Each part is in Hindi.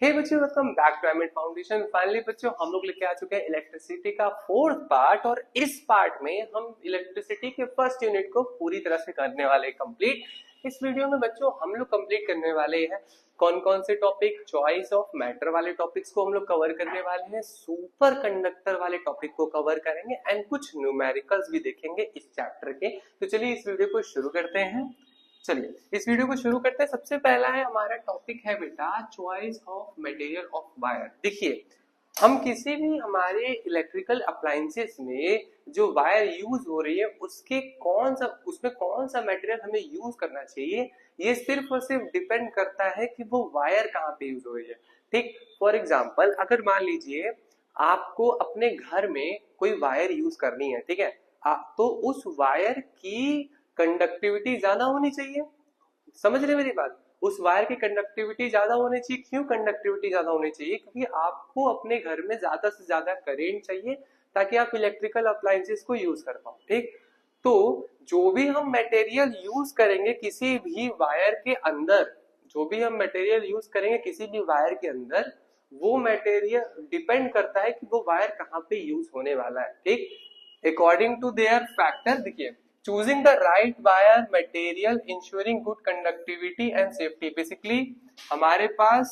हे बच्चों, welcome back to Emit foundation. Finally बच्चों, हम लोग लेके आ चुके हैं इलेक्ट्रिसिटी का फोर्थ पार्ट, और इस पार्ट में हम इलेक्ट्रिसिटी के फर्स्ट यूनिट को पूरी तरह से करने वाले कंप्लीट। इस वीडियो में बच्चों हम लोग कंप्लीट करने वाले हैं कौन कौन से टॉपिक, चॉइस ऑफ मैटर वाले टॉपिक्स को हम लोग कवर करने वाले हैं, सुपर कंडक्टर वाले टॉपिक को कवर करेंगे एंड कुछ न्यूमेरिकल्स भी देखेंगे इस चैप्टर के। तो चलिए इस वीडियो को शुरू करते हैं। चलिए इस वीडियो को शुरू करते हैं। सबसे पहला है हमारा टॉपिक है बेटा choice of material of wire. देखिए, हम किसी भी हमारे इलेक्ट्रिकल अप्लायंसेस में जो वायर यूज हो रही है उसमें कौन सा मटेरियल हमें यूज करना चाहिए, ये सिर्फ और सिर्फ डिपेंड करता है कि वो वायर कहाँ पे यूज हो रही है। ठीक, फॉर एग्जाम्पल अगर मान लीजिए आपको अपने घर में कोई वायर यूज करनी है, ठीक है, तो उस वायर की कंडक्टिविटी ज्यादा होनी चाहिए। समझ रहे मेरी बात? उस वायर की कंडक्टिविटी ज्यादा होनी चाहिए। क्यों कंडक्टिविटी ज्यादा होनी चाहिए? क्योंकि आपको अपने घर में ज्यादा से ज्यादा करंट चाहिए ताकि आप इलेक्ट्रिकल अप्लायंसेस को यूज कर पाओ। ठीक, तो जो भी हम मटेरियल यूज करेंगे किसी भी वायर के अंदर, वो मटेरियल डिपेंड करता है कि वो वायर कहाँ पे यूज होने वाला है। ठीक, अकॉर्डिंग टू देयर फैक्टर। देखिए, choosing the right wire material ensuring good conductivity and safety, basically हमारे पास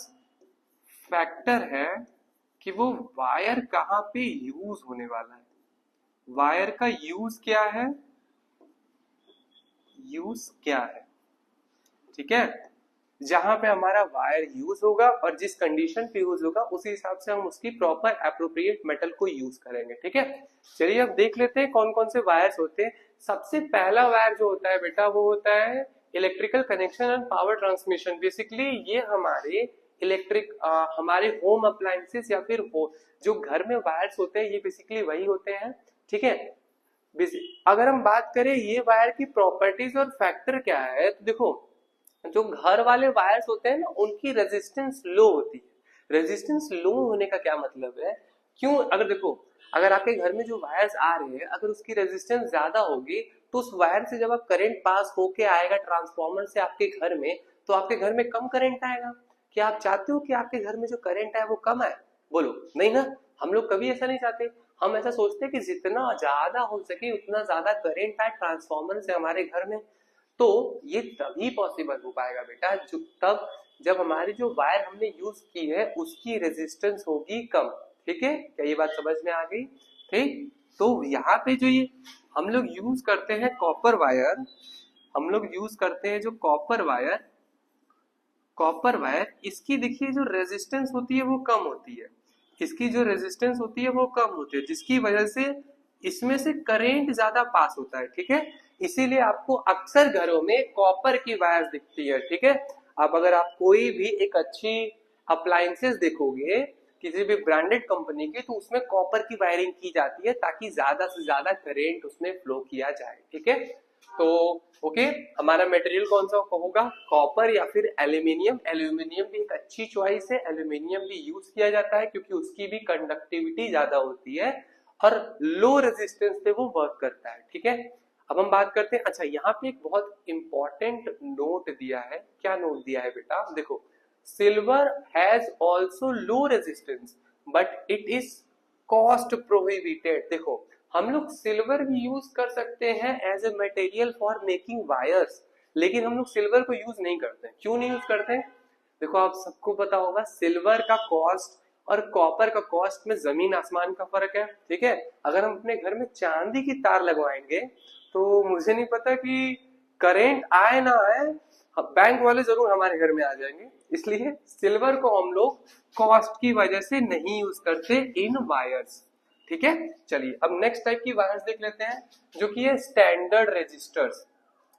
फैक्टर है कि वो वायर कहाँ पे यूज होने वाला है। वायर का यूज क्या है, ठीक है, जहां पे हमारा वायर यूज होगा और जिस कंडीशन पे यूज होगा उसी हिसाब से हम उसकी प्रॉपर एप्रोप्रिएट मेटल को यूज करेंगे। ठीक है, चलिए अब देख लेते हैं कौन कौन से वायर्स होते हैं। सबसे पहला वायर जो होता है बेटा वो होता है electrical connection and power transmission. Basically ये हमारे होम अप्लायंसेस या फिर जो घर में वायर्स होते हैं ये बेसिकली वही होते हैं। ठीक है, अगर हम बात करें ये वायर की प्रॉपर्टीज और फैक्टर क्या है, तो देखो जो घर वाले वायर्स होते हैं ना उनकी रेजिस्टेंस लो होती है। रेजिस्टेंस लो होने का क्या मतलब है? क्यों? अगर देखो, अगर आपके घर में जो वायर्स आ रहे हैं अगर उसकी रेजिस्टेंस ज्यादा होगी तो उस वायर से जब आप करंट पास होके आएगा ट्रांसफार्मर से आपके घर में, तो आपके घर में कम करंट आएगा। क्या आप चाहते हो कि आपके घर में जो करंट आए वो कम आए? बोलो नहीं ना, हम लोग कभी ऐसा नहीं चाहते। हम ऐसा सोचते हैं कि जितना ज्यादा हो सके उतना ज्यादा करंट आए ट्रांसफार्मर से हमारे घर में। तो ये तभी पॉसिबल हो पाएगा बेटा तब जब हमारी जो वायर हमने यूज की है उसकी रेजिस्टेंस होगी कम। ठीक है, क्या ये बात समझ में आ गई? ठीक, तो यहाँ पे जो ये हम लोग यूज करते हैं कॉपर वायर, जो कॉपर वायर इसकी देखिए जो रेजिस्टेंस होती है वो कम होती है। जिसकी वजह से इसमें से करंट ज्यादा पास होता है। ठीक है, इसीलिए आपको अक्सर घरों में कॉपर की वायर दिखती है। ठीक है, अब अगर आप कोई भी एक अच्छी अप्लायंसेस देखोगे किसी भी ब्रांडेड कंपनी की, तो उसमें कॉपर की वायरिंग की जाती है ताकि ज्यादा से ज्यादा करंट उसमें फ्लो किया जाए। ठीक है, तो ओके, हमारा मटेरियल कौन सा होगा? कॉपर या फिर एल्यूमिनियम। एल्यूमिनियम भी एक अच्छी चॉइस है। एल्यूमिनियम भी यूज किया जाता है क्योंकि उसकी भी कंडक्टिविटी ज्यादा होती है और लो रेजिस्टेंस पे वो वर्क करता है। ठीक है, अब हम बात करते हैं। अच्छा, यहाँ पे एक बहुत इंपॉर्टेंट नोट दिया है। क्या नोट दिया है बेटा? देखो, silver has also low resistance but it is cost prohibited. देखो, हम लोग सिल्वर भी यूज कर सकते हैं as a material for making wires, लेकिन हम लोग सिल्वर को यूज नहीं करते। क्यों नहीं यूज करते? देखो, आप सबको पता होगा सिल्वर का कॉस्ट और कॉपर का कॉस्ट में जमीन आसमान का फर्क है। ठीक है, अगर हम अपने घर में चांदी की तार लगवाएंगे तो मुझे नहीं पता कि करंट आए ना आए, बैंक वाले जरूर हमारे घर में आ जाएंगे। इसलिए सिल्वर को हम लोग कॉस्ट की वजह से नहीं यूज करते इन वायर्स। ठीक है, चलिए अब नेक्स्ट टाइप की वायर्स देख लेते हैं जो कि है स्टैंडर्ड रेजिस्टर्स।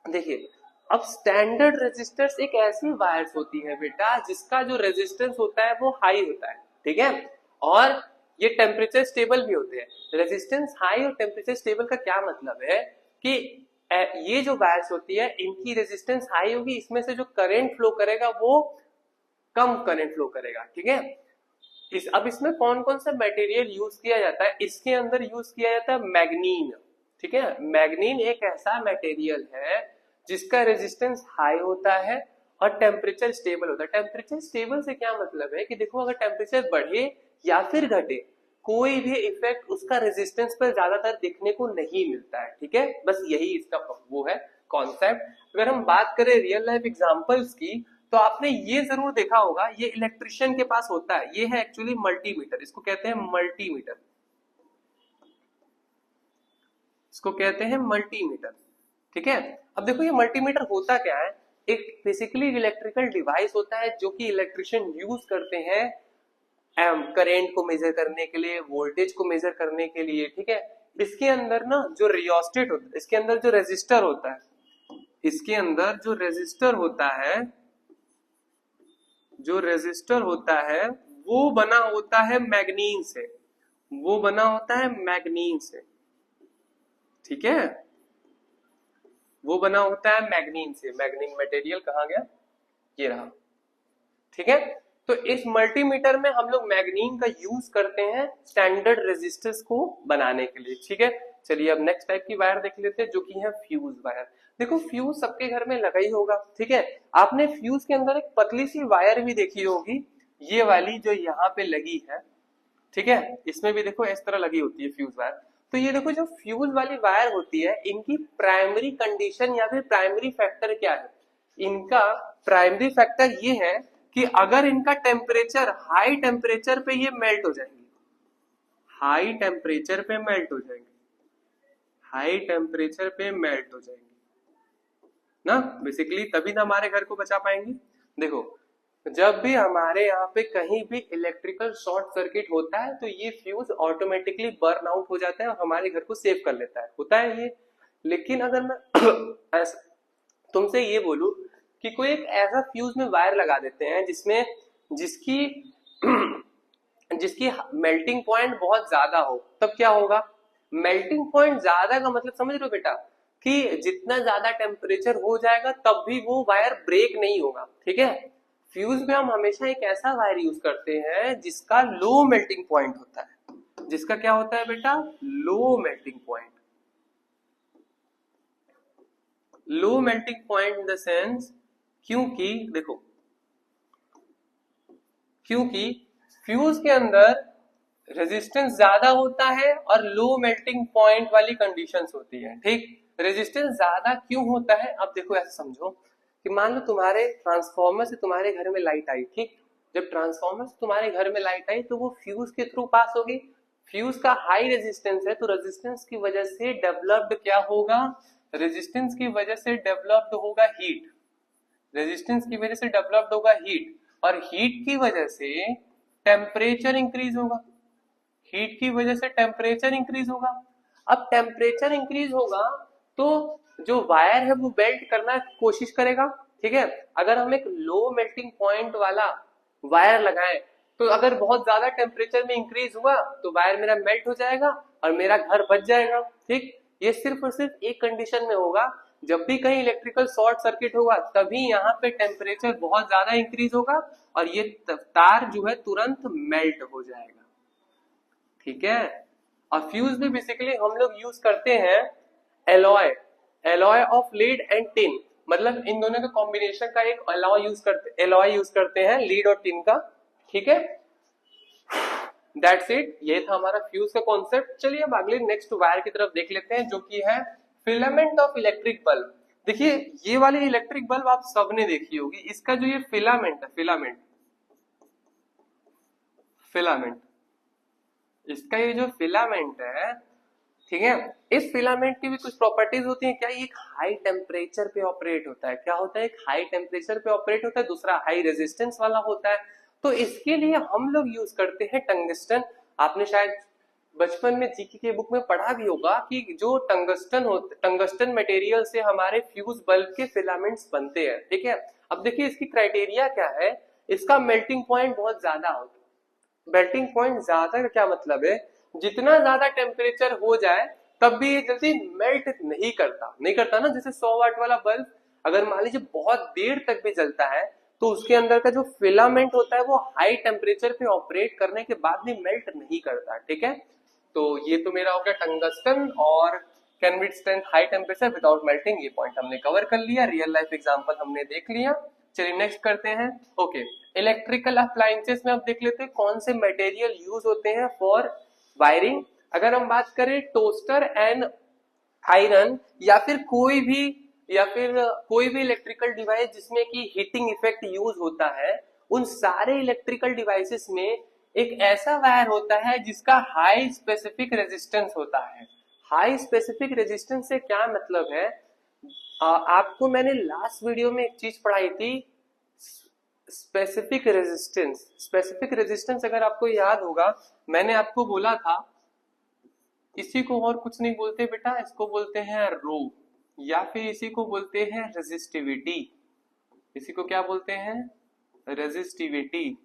देखिए, अब स्टैंडर्ड रेजिस्टर्स एक ऐसी वायर्स होती है बेटा जिसका जो रेजिस्टेंस होता है वो हाई होता है। ठीक है, और ये टेम्परेचर स्टेबल भी होते हैं। रेजिस्टेंस हाई और टेम्परेचर स्टेबल का क्या मतलब है कि ये जो वायर्स होती है इनकी रेजिस्टेंस हाई होगी, इसमें से जो करंट फ्लो करेगा वो कम करंट फ्लो करेगा। ठीक है, अब इसमें कौन कौन सा मटेरियल यूज किया जाता है? इसके अंदर यूज किया जाता है मैग्नीन। ठीक है, मैग्नीन एक ऐसा मटेरियल है जिसका रेजिस्टेंस हाई होता है और टेम्परेचर स्टेबल होता है। टेम्परेचर स्टेबल से क्या मतलब है कि देखो अगर टेम्परेचर बढ़े या फिर घटे, कोई भी इफेक्ट उसका रेजिस्टेंस पर ज्यादातर देखने को नहीं मिलता है, ठीक है। बस यही इसका वो है कॉन्सेप्ट। अगर हम बात करें रियल लाइफ एग्जांपल्स की, तो आपने ये जरूर देखा होगा, ये इलेक्ट्रिशियन के पास होता है, ये है एक्चुअली मल्टीमीटर, इसको कहते हैं मल्टीमीटर, इसको कहते हैं मल्टीमीटर, ठीक है। अब देखो ये मल्टीमीटर होता क्या है, एक बेसिकली इलेक्ट्रिकल डिवाइस होता है जो कि इलेक्ट्रिशियन यूज करते हैं करंट को मेजर करने के लिए, वोल्टेज को मेजर करने के लिए, ठीक है। इसके अंदर ना जो रियोस्टेट होता है, इसके अंदर जो रेजिस्टर होता है, इसके अंदर जो रेजिस्टर होता है, जो रेजिस्टर होता है वो बना होता है मैग्नीन से, वो बना होता है मैग्नीन से, ठीक है। वो बना होता है मैग्नीन से। मैग्नीन मटेरियल कहाँ गया, ये रहा, ठीक है। तो इस मल्टीमीटर में हम लोग मैग्नीन का यूज करते हैं स्टैंडर्ड रेजिस्टर्स को बनाने के लिए, ठीक है। चलिए अब नेक्स्ट टाइप की वायर देख लेते हैं जो कि है फ्यूज वायर। देखो फ्यूज सबके घर में लगा ही होगा, ठीक है। आपने फ्यूज के अंदर एक पतली सी वायर भी देखी होगी, ये वाली जो यहाँ पे लगी है, ठीक है। इसमें भी देखो इस तरह लगी होती है फ्यूज वायर। तो ये देखो जो फ्यूज वाली वायर होती है, इनकी प्राइमरी कंडीशन या फिर प्राइमरी फैक्टर क्या है, इनका प्राइमरी फैक्टर ये है कि अगर इनका टेम्परेचर हाई टेम्परेचर पे ये मेल्ट हो जाएंगे, हाई टेम्परेचर पे मेल्ट हो जाएंगे, हाई टेम्परेचर पे मेल्ट हो जाएंगे ना, बेसिकली तभी ना हमारे घर को बचा पाएंगे। देखो जब भी हमारे यहाँ पे कहीं भी इलेक्ट्रिकल शॉर्ट सर्किट होता है तो ये फ्यूज ऑटोमेटिकली बर्न आउट हो जाता है और हमारे घर को सेव कर लेता है, होता है ये। लेकिन अगर मैं तुमसे ये बोलूं कि कोई एक ऐसा फ्यूज में वायर लगा देते हैं जिसमें जिसकी जिसकी मेल्टिंग पॉइंट बहुत ज्यादा हो, तब क्या होगा। मेल्टिंग पॉइंट ज्यादा का मतलब समझ रहे हो बेटा, कि जितना ज्यादा टेम्परेचर हो जाएगा तब भी वो वायर ब्रेक नहीं होगा, ठीक है। फ्यूज में हम हमेशा एक ऐसा वायर यूज करते हैं जिसका लो मेल्टिंग पॉइंट होता है, जिसका क्या होता है बेटा, low melting point. Low melting point in the sense, क्योंकि देखो, क्योंकि फ्यूज के अंदर रेजिस्टेंस ज्यादा होता है और लो मेल्टिंग पॉइंट वाली कंडीशंस होती है, ठीक। रेजिस्टेंस ज्यादा क्यों होता है, अब देखो ऐसा समझो कि मान लो तुम्हारे ट्रांसफार्मर से तुम्हारे घर में लाइट आई, ठीक। जब ट्रांसफार्मर से तुम्हारे घर में लाइट आई तो वो फ्यूज के थ्रू पास होगी। फ्यूज का हाई रेजिस्टेंस है तो रेजिस्टेंस की वजह से डेवलप्ड क्या होगा, रेजिस्टेंस की वजह से डेवलप्ड होगा हीट, रेजिस्टेंस की वजह से डेवलप्ड होगा हीट, और हीट की वजह से टेम्परेचर इंक्रीज होगा, हीट की वजह से टेम्परेचर इंक्रीज होगा। अब टेम्परेचर इंक्रीज होगा तो जो वायर है वो बेल्ट करना कोशिश करेगा, ठीक है। अगर हम एक लो मेल्टिंग पॉइंट वाला वायर लगाएं तो अगर बहुत ज्यादा टेम्परेचर में इंक्रीज हुआ तो वायर मेरा मेल्ट हो जाएगा और मेरा घर बच जाएगा, ठीक। ये सिर्फ और सिर्फ एक कंडीशन में होगा, जब भी कहीं इलेक्ट्रिकल शॉर्ट सर्किट होगा तभी यहाँ पे टेम्परेचर बहुत ज्यादा इंक्रीज होगा और ये तार जो है तुरंत मेल्ट हो जाएगा, ठीक है। और फ्यूज में बेसिकली हम लोग यूज करते हैं alloy, alloy of lead and tin, मतलब इन दोनों के कॉम्बिनेशन का एक एलॉय यूज करते हैं लीड और टिन का, ठीक है। दैट्स इट, ये था हमारा फ्यूज का कॉन्सेप्ट। चलिए अब अगले नेक्स्ट वायर की तरफ देख लेते हैं जो कि है फिलामेंट ऑफ इलेक्ट्रिक बल्ब। देखिए ये वाली इलेक्ट्रिक बल्ब आप सबने देखी होगी, इसका जो ये फिलामेंट है, फिलामेंट, फिलामेंट, इसका ये जो फिलामेंट है, ठीक है, इस फिलामेंट की भी कुछ प्रॉपर्टीज होती हैं। क्या ये एक हाई टेम्परेचर पे ऑपरेट होता है, क्या होता है, एक हाई टेम्परेचर पे ऑपरेट होता है, दूसरा हाई रेजिस्टेंस वाला होता है। तो इसके लिए हम लोग यूज करते हैं टंगस्टन। आपने शायद बचपन में जीके के बुक में पढ़ा भी होगा कि जो टंगस्टन मटेरियल से हमारे फ्यूज बल्ब के फिलामेंट्स बनते हैं, ठीक है। अब देखिए इसकी क्राइटेरिया क्या है, इसका मेल्टिंग पॉइंट बहुत ज्यादा होता है। मेल्टिंग पॉइंट ज्यादा का क्या मतलब है, जितना ज्यादा टेम्परेचर हो जाए तब भी ये जल्दी मेल्ट नहीं करता ना। जैसे 100 वाट वाला बल्ब अगर मान लीजिए बहुत देर तक भी जलता है तो उसके अंदर का जो फिलामेंट होता है वो हाई टेम्परेचर पे ऑपरेट करने के बाद भी मेल्ट नहीं करता, ठीक है। तो ये तो मेरा हो गया टंगस्टन और can withstand high temperature without melting, ये पॉइंट हमने कवर कर लिया, रियल लाइफ एग्जांपल हमने देख लिया। चलिए नेक्स्ट करते हैं। ओके, इलेक्ट्रिकल अप्लायंसेस में अब देख लेते हैं कौन से मटेरियल यूज होते हैं फॉर वायरिंग। अगर हम बात करें टोस्टर एंड आयरन या फिर कोई भी इलेक्ट्रिकल डिवाइस जिसमें कि हीटिंग इफेक्ट यूज होता है, उन सारे इलेक्ट्रिकल डिवाइसेस में एक ऐसा वायर होता है जिसका हाई स्पेसिफिक रेजिस्टेंस होता है। हाई स्पेसिफिक रेजिस्टेंस से क्या मतलब है, आपको मैंने लास्ट वीडियो में एक चीज पढ़ाई थी, स्पेसिफिक रेजिस्टेंस। स्पेसिफिक रेजिस्टेंस अगर आपको याद होगा, मैंने आपको बोला था इसी को और कुछ नहीं बोलते बेटा, इसको बोलते हैं रो, या फिर इसी को बोलते हैं रेजिस्टिविटी। इसी को क्या बोलते हैं, रेजिस्टिविटी।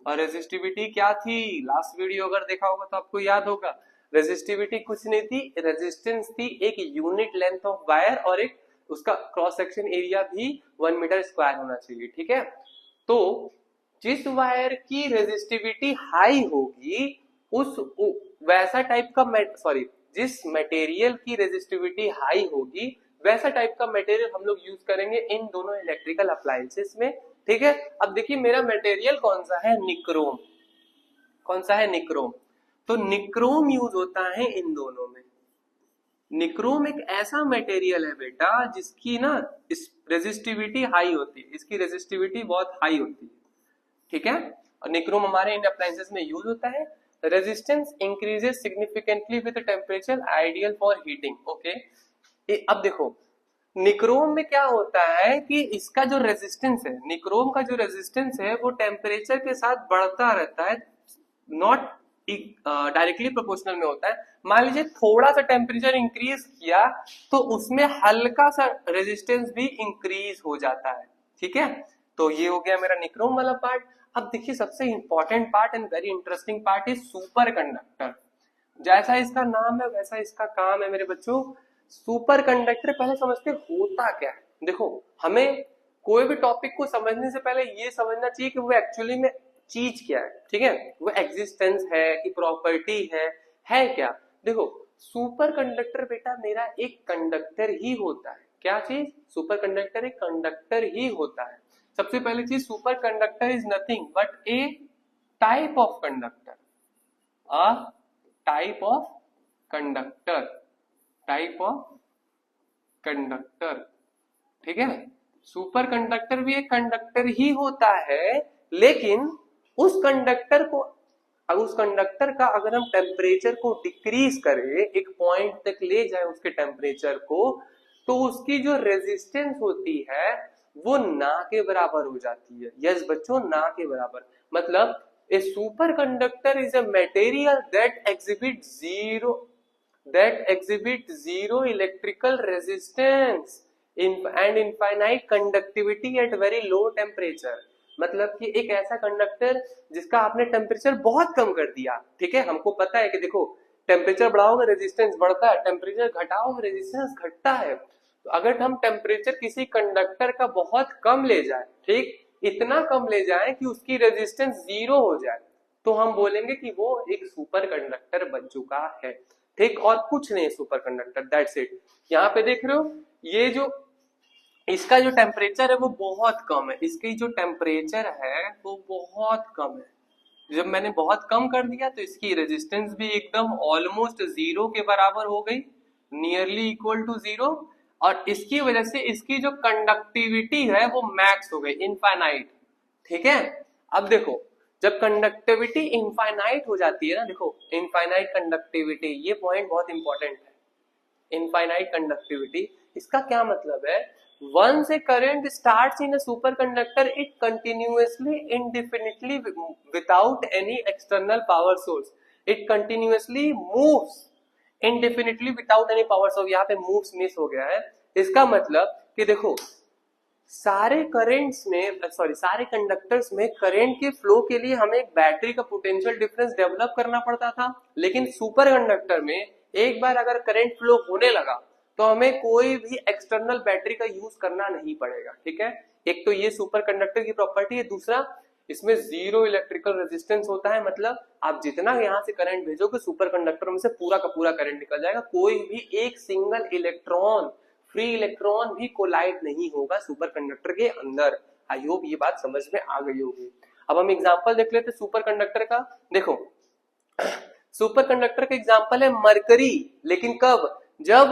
और रेजिस्टिविटी क्या थी, लास्ट वीडियो अगर देखा होगा तो आपको याद होगा, रेजिस्टिविटी कुछ नहीं थी, रेजिस्टेंस थी एक यूनिट लेंथ ऑफ वायर और एक उसका क्रॉस सेक्शन एरिया भी 1 मीटर स्क्वायर होना चाहिए। ठीक है, तो जिस वायर की रेजिस्टिविटी हाई होगी उस वैसा टाइप का जिस मटेरियल की रेजिस्टिविटी हाई होगी वैसा टाइप का मटेरियल हम लोग यूज करेंगे इन दोनों इलेक्ट्रिकल अप्लायंसेस में। ठीक है, अब देखिए मेरा मटेरियल कौन सा है, निक्रोम। कौन सा है, निक्रोम। तो निक्रोम यूज होता है इन दोनों में। निक्रोम एक ऐसा मटेरियल है बेटा जिसकी ना इस रेजिस्टिविटी हाई होती है, इसकी रेजिस्टिविटी बहुत हाई होती है। ठीक है, और निक्रोम हमारे इन अप्लायंसेस में यूज होता है। Resistance increases significantly with temperature, ideal for heating. Okay, अब देखो निक्रोम में क्या होता है कि इसका जो रेजिस्टेंस है, निक्रोम का जो रेजिस्टेंस है वो टेम्परेचर के साथ बढ़ता रहता है, नॉट डायरेक्टली प्रोपोर्शनल में होता है। मान लीजिए थोड़ा सा टेम्परेचर इंक्रीज किया तो उसमें हल्का सा रेजिस्टेंस भी इंक्रीज हो जाता है। ठीक है, तो ये हो गया मेरा निक्रोम वाला पार्ट। अब देखिए सबसे important part and very interesting part is super conductor. जैसा इसका नाम है वैसा इसका काम है मेरे बच्चों। सुपर कंडक्टर पहले समझते होता क्या है। देखो हमें कोई भी टॉपिक को समझने से पहले ये समझना चाहिए कि वो एक्चुअली में चीज क्या है। ठीक है, वो एग्जिस्टेंस है कि प्रॉपर्टी है क्या। देखो सुपर कंडक्टर बेटा मेरा एक कंडक्टर ही होता है। क्या चीज, सुपर कंडक्टर एक कंडक्टर ही होता है। सबसे पहली चीज, super conductor is nothing but A type of conductor, a type of conductor, type of conductor. ठीक है, सुपर कंडक्टर भी एक कंडक्टर ही होता है, लेकिन उस कंडक्टर का अगर हम टेम्परेचर को डिक्रीज करें, एक पॉइंट तक ले जाए उसके टेम्परेचर को, तो उसकी जो रेजिस्टेंस होती है वो ना के बराबर हो जाती है। यस बच्चों, ना के बराबर। मतलब a super conductor is a material that exhibit zero electrical resistance and infinite conductivity at very low temperature। मतलब कि एक ऐसा कंडक्टर जिसका आपने टेम्परेचर बहुत कम कर दिया। ठीक है, हमको पता है कि देखो टेम्परेचर बढ़ाओगे रेजिस्टेंस बढ़ता है, टेम्परेचर घटाओगे रेजिस्टेंस घटता है। तो अगर हम टेम्परेचर किसी कंडक्टर का बहुत कम ले जाए, ठीक इतना कम ले जाए कि उसकी रेजिस्टेंस 0 हो जाए, तो हम बोलेंगे कि वो एक सुपर कंडक्टर बन चुका है। ठीक, और कुछ नहीं सुपर कंडक्टर, दैट्स इट। यहाँ पे देख रहे हो ये जो इसका जो टेम्परेचर है वो बहुत कम है, इसकी जो टेम्परेचर है वो बहुत कम है। जब मैंने बहुत कम कर दिया तो इसकी रेजिस्टेंस भी एकदम ऑलमोस्ट 0 के बराबर हो गई, नियरली इक्वल टू 0। और इसकी वजह से इसकी जो कंडक्टिविटी है वो मैक्स हो गई, इनफाइनाइट। ठीक है, अब देखो जब कंडक्टिविटी इनफाइनाइट हो जाती है ना, देखो इनफाइनाइट कंडक्टिविटी, ये पॉइंट बहुत इंपॉर्टेंट है। इनफाइनाइट कंडक्टिविटी, इसका क्या मतलब है, once a current starts in a superconductor it continuously indefinitely without any external power source, it continuously moves indefinitely without any power source। यहाँ पे moves मिस हो गया है। इसका मतलब कि देखो सारे कंडक्टर्स में करंट के फ्लो के लिए हमें एक बैटरी का पोटेंशियल डिफरेंस डेवलप करना पड़ता था, लेकिन सुपर कंडक्टर में एक बार अगर करंट फ्लो होने लगा तो हमें कोई भी एक्सटर्नल बैटरी का यूज करना नहीं पड़ेगा। ठीक है, एक तो ये सुपर कंडक्टर की प्रॉपर्टी है, दूसरा इसमें 0 इलेक्ट्रिकल रेजिस्टेंस होता है। मतलब आप जितना यहाँ से करंट भेजोगे सुपर कंडक्टर में से पूरा का पूरा करंट निकल जाएगा, कोई भी एक सिंगल इलेक्ट्रॉन फ्री इलेक्ट्रॉन भी कोलाइड नहीं होगा सुपरकंडक्टर के अंदर। आई होप ये बात समझ में आ गई होगी। अब हम एग्जांपल देख लेते हैं सुपरकंडक्टर का। देखो सुपरकंडक्टर का एग्जांपल है मरकरी, लेकिन कब? जब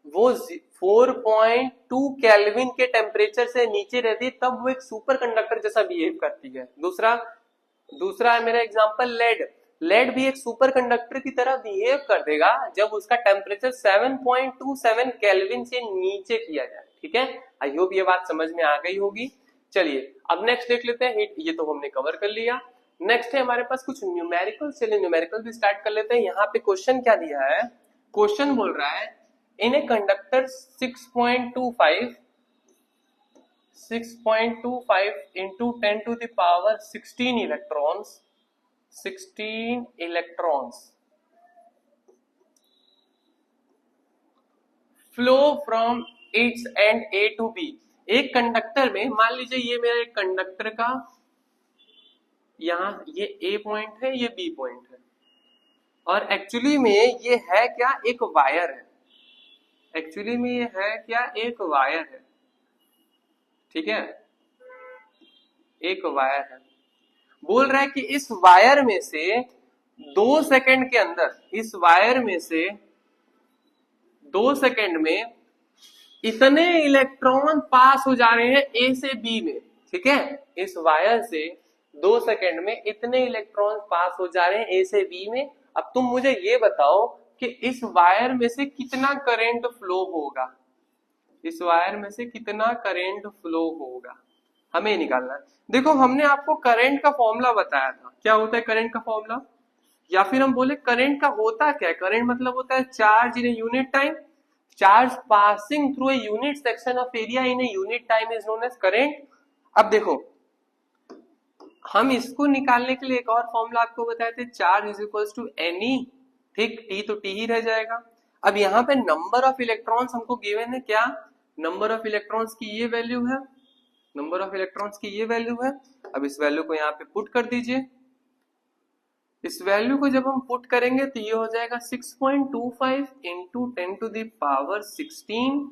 वो 4.2 केल्विन के टेम्परेचर से नीचे रहती है तब वो एक सुपरकंडक्टर जैसा बिहेव करती है। दूसरा है मेरा एग्जांपल लेड। लेड भी एक सुपरकंडक्टर की तरह बिहेव कर देगा जब उसका टेम्परेचर 7.27 केल्विन से नीचे किया जाए। ठीक है, आई होप ये बात समझ में आ गई होगी। चलिए अब नेक्स्ट देख लेते हैं हीट, ये तो हमने कवर कर लिया। नेक्स्ट है हमारे पास कुछ न्यूमेरिकल, चलिए न्यूमेरिकल भी स्टार्ट कर लेते हैं। यहाँ पे क्वेश्चन क्या दिया है? क्वेश्चन बोल रहा है इन a conductor 6.25 into 10 to the power 16 electrons flow from its end A to B। एक कंडक्टर में मान लीजिए ये मेरा एक कंडक्टर का यहाँ ये A पॉइंट है, ये B पॉइंट है, और एक्चुअली में ये है क्या? एक वायर है। एक्चुअली में ये है क्या? एक वायर है। ठीक है, एक वायर है। बोल रहा है कि इस वायर में से 2 सेकंड के अंदर, इस वायर में से 2 सेकंड में इतने इलेक्ट्रॉन पास हो जा रहे हैं ए से बी में। ठीक है, इस वायर से 2 सेकंड में इतने इलेक्ट्रॉन पास हो जा रहे हैं ए से बी में। अब तुम मुझे ये बताओ कि इस वायर में से कितना करंट फ्लो होगा? इस वायर में से कितना करंट फ्लो होगा हमें निकालना है। देखो हमने आपको करंट का फॉर्मूला बताया था। क्या होता है करंट का फॉर्मूला? या फिर हम बोले करंट का होता क्या है? करंट मतलब होता है charge in a unit time, charge passing through a unit section of area in a unit time is known as current. अब देखो हम इसको निकालने के लिए एक और फॉर्मूला आपको बताए थे, charge is equals to n e. ठीक, टी तो टी ही रह जाएगा। अब यहाँ पे नंबर ऑफ इलेक्ट्रॉन्स हमको गिवन है। क्या? नंबर ऑफ इलेक्ट्रॉन्स की ये वैल्यू है, नंबर ऑफ इलेक्ट्रॉन्स की ये वैल्यू है। अब इस वैल्यू को यहाँ पे पुट कर दीजिए। इस वैल्यू को जब हम पुट करेंगे तो ये हो जाएगा 6.25 into 10 to the power 16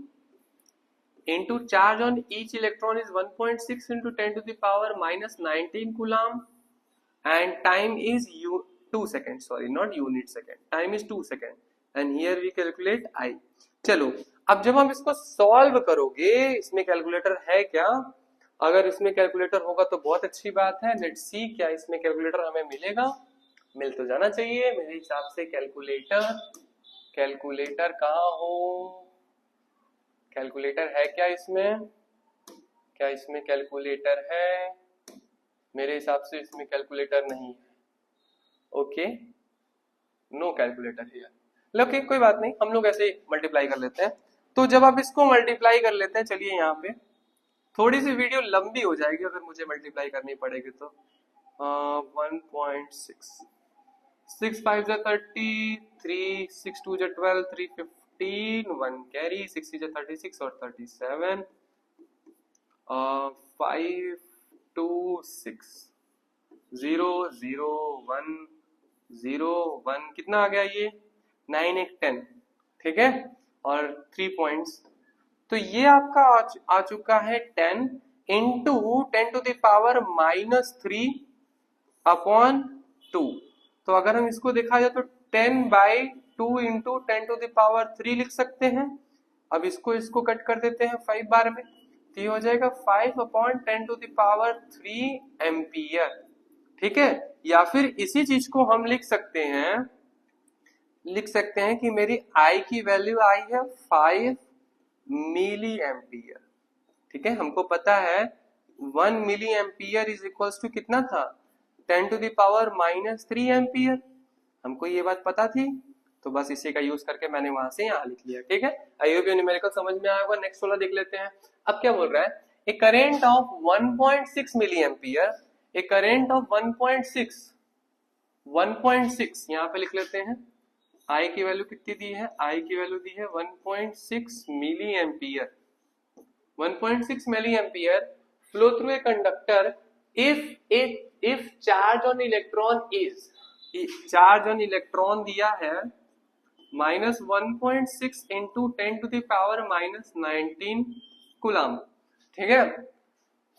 into charge on each electron is 1.6 into 10 to the power minus 19 coulomb and time is 2 seconds, sorry not unit second, time is 2 seconds and here we calculate I। चलो अब जब हम इसको सॉल्व करोगे, इसमें कैलकुलेटर है क्या? अगर इसमें कैलकुलेटर होगा तो बहुत अच्छी बात है। लेट्स सी क्या इसमें कैलकुलेटर हमें मिलेगा। मिल तो जाना चाहिए मेरे हिसाब से। कैलकुलेटर कहाँ हो? कैलकुलेटर है क्या इसमें? क्या इसमें कैलकुलेटर है? मेरे हिसाब से इसमें कैलकुलेटर नहीं है। ओके, नो कैलकुलेटर है। ओके कोई बात नहीं, हम लोग ऐसे ही मल्टीप्लाई कर लेते हैं। तो जब आप इसको मल्टीप्लाई कर लेते हैं, चलिए यहाँ पे थोड़ी सी वीडियो लंबी हो जाएगी अगर मुझे मल्टीप्लाई करनी पड़ेगी तो 1.6 6 5 जा 30, 3 6 2 जा 12, 3 15, 1 कैरी, 6 जा 36 और 37, 5 2 6 0 0 1 0 1 कितना आ गया? ये 9 1 10। ठीक है, और 3 पॉइंट्स। तो ये आपका आ चुका है 10 into 10 to the power -3 upon 2। तो अगर हम इसको देखा जाए तो 10/2 इंटू 10 to the power 3 लिख सकते हैं। अब इसको कट कर देते हैं 5 बार में, तो ये हो जाएगा 5/10 to the power 3 एम्पियर। ठीक है, या फिर इसी चीज को हम लिख सकते हैं कि मेरी I की वैल्यू आई है 5 मिली एम्पियर। ठीक है, हमको पता है 1 milliampere is equals to कितना था? 10 to the power -3 एम्पियर। हमको ये बात पता थी, तो बस इसी का यूज करके मैंने वहां से यहाँ लिख लिया। ठीक है, आई होप ये न्यूमेरिकल समझ में आया होगा। नेक्स्ट वाला देख लेते हैं। अब क्या बोल रहा है? A current of 1.6 milli ampere, a current of 1.6 यहाँ पे लिख लेते हैं। I की वैल्यू कितनी दी है? I की वैल्यू दी है 1.6 milli ampere. 1.6 milli ampere flow through a conductor if charge on electron is, charge on electron दिया है -1.6 इंटू 10⁻⁻19 कूलम। ठीक है।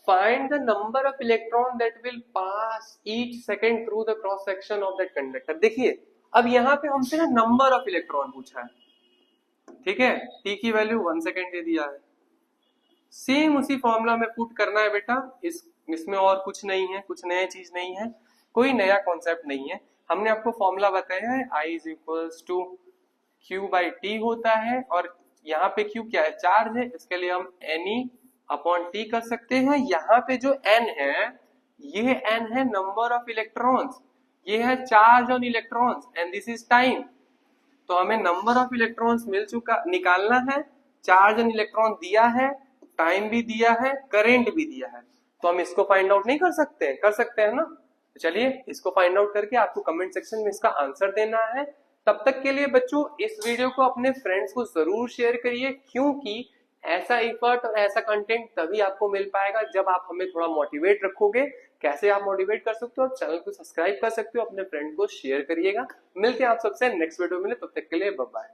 Find the number of electron that will pass each second through the cross section of that conductor. देखिए अब यहाँ पे हमसे ना नंबर ऑफ इलेक्ट्रॉन पूछा है, ठीक है। टी की वैल्यू 1 सेकेंड दे दिया है। सेम उसी फॉर्मूला में पुट करना है बेटा, इसमें और कुछ नहीं है, कुछ नया चीज नहीं है, कोई नया कॉन्सेप्ट नहीं है। हमने आपको फॉर्मूला बताया है I is equals to Q by t होता है, और यहाँ पे Q क्या है, चार्ज है, इसके लिए हम Ne अपॉन टी कर सकते हैं। यहाँ पे जो N है, ये N है नंबर ऑफ इलेक्ट्रॉन्स, ये है charge on electrons, and this is time. तो हमें नंबर ऑफ इलेक्ट्रॉन्स मिल चुका, निकालना है, चार्ज ऑन इलेक्ट्रॉन दिया है, टाइम भी दिया है, करंट भी दिया है। तो हम इसको फाइंड आउट नहीं कर सकते, कर सकते हैं ना। चलिए इसको फाइंड आउट करके आपको कमेंट सेक्शन में इसका आंसर देना है। तब तक के लिए बच्चों इस वीडियो को अपने फ्रेंड्स को जरूर शेयर करिए, क्योंकि ऐसा एफर्ट और ऐसा कंटेंट तभी आपको मिल पाएगा जब आप हमें थोड़ा मोटिवेट रखोगे। कैसे आप मोटिवेट कर सकते हो, आप चैनल को सब्सक्राइब कर सकते हो, अपने फ्रेंड को शेयर करिएगा। मिलते हैं आप सबसे नेक्स्ट वीडियो में, तब तक के लिए बाय बाय।